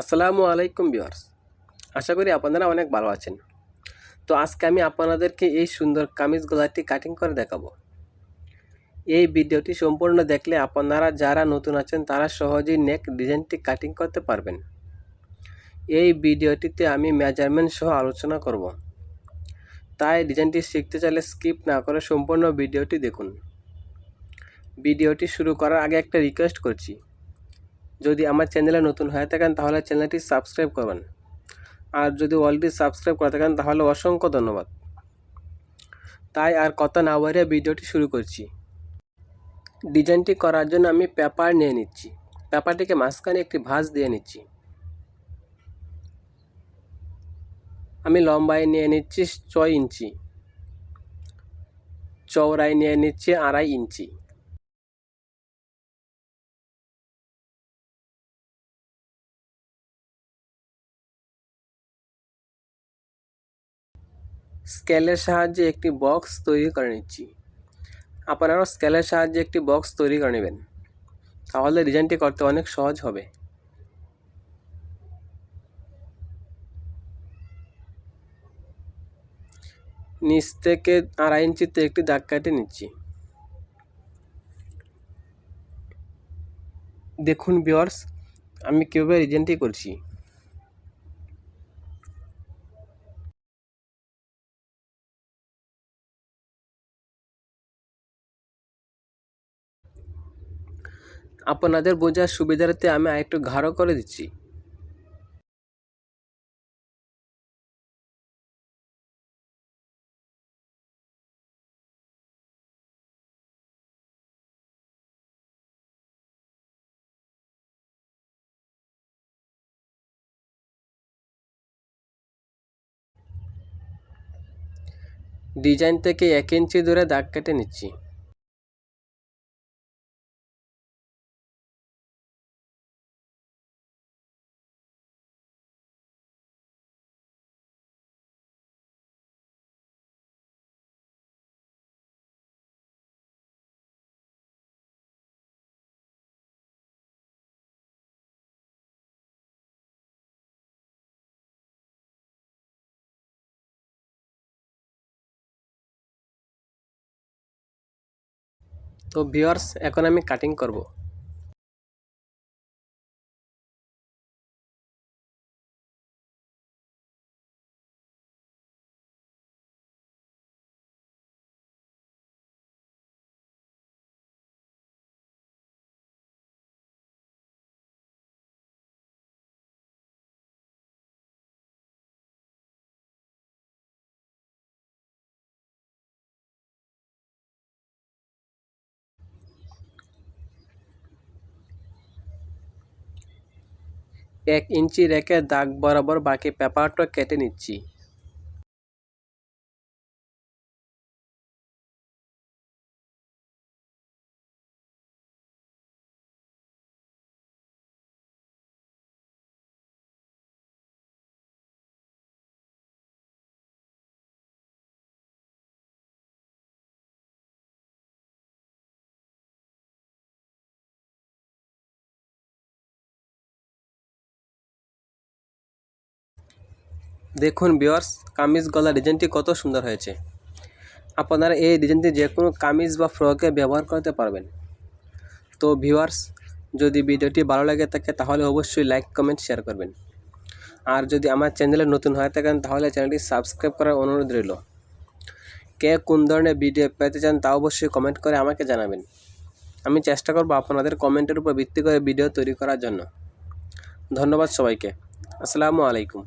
আসসালামু আলাইকুম ভিউয়ার্স, আশা করি আপনারা অনেক ভালো আছেন। তো আজকে আমি আপনাদেরকে এই সুন্দর কামিজ গলাটি কাটিং করে দেখাবো। এই ভিডিওটি সম্পূর্ণ দেখলে আপনারা যারা নতুন আছেন তারা সহজেই নেক ডিজাইনটি কাটিং করতে পারবেন। এই ভিডিওটিতে আমি মেজারমেন্ট সহ আলোচনা করব, তাই ডিজাইনটি শিখতে চাইলে স্কিপ না করে সম্পূর্ণ ভিডিওটি দেখুন। ভিডিওটি শুরু করার আগে একটা রিকোয়েস্ট করছি, যদি আমার চ্যানেলে নতুন হয়ে থাকেন তাহলে চ্যানেলটি সাবস্ক্রাইব করবেন, আর যদি অলরেডি সাবস্ক্রাইব করে থাকেন তাহলে অসংখ্য ধন্যবাদ। তাই আর কথা না বাড়িয়ে ভিডিওটি শুরু করছি। ডিজাইনটি করার জন্য আমি পেপার নিয়ে নিচ্ছি। পেপারটিকে মাঝখানে একটি ভাঁজ দিয়ে নিচ্ছি। আমি লম্বায় নিয়ে নিচ্ছি 6 ইঞ্চি, চওড়ায় নিয়ে নিচ্ছি 2.5 ইঞ্চি। স্কেলের সাহায্যে একটি বক্স তৈরি করে নিচ্ছি। আপনারাও স্কেলের সাহায্যে একটি বক্স তৈরি করে নেবেন, তাহলে ডিজাইনটি করতে অনেক সহজ হবে। নিচ থেকে 2.5 ইঞ্চিতে একটি দাগ কেটে নিচ্ছি। দেখুন ভিউয়ার্স, আমি কীভাবে ডিজাইনটি করছি। আপনাদের বোঝার সুবিধার্থে আমি আরেকটু গাঢ় করে দিচ্ছি। ডিজাইন থেকে 1 ইঞ্চি দূরে দাগ কেটে নিচ্ছি। তো ভিউয়ার্স, এখন আমি কাটিং করব। এক ইঞ্চি রেখে দাগ বরাবর বাকি পেপারটা কেটে নিচ্ছি। দেখুন ভিউয়ার্স, কামিজ গলা ডিজাইনটি কত সুন্দর হয়েছে। আপনারা এই ডিজাইনটি যে কোনো কামিজ বা ফ্রকে ব্যবহার করতে পারবেন। তো ভিউয়ার্স, যদি ভিডিওটি ভালো লাগে থাকে তাহলে অবশ্যই লাইক কমেন্ট শেয়ার করবেন, আর যদি আমার চ্যানেলে নতুন হয়ে থাকেন তাহলে চ্যানেলটি সাবস্ক্রাইব করার অনুরোধ রইল। কে কোন ধরনের ভিডিও পেতে চান তা অবশ্যই কমেন্ট করে আমাকে জানাবেন। আমি চেষ্টা করব আপনাদের কমেন্টের উপর ভিত্তি করে ভিডিও তৈরি করার জন্য। ধন্যবাদ সবাইকে। আসসালামু আলাইকুম।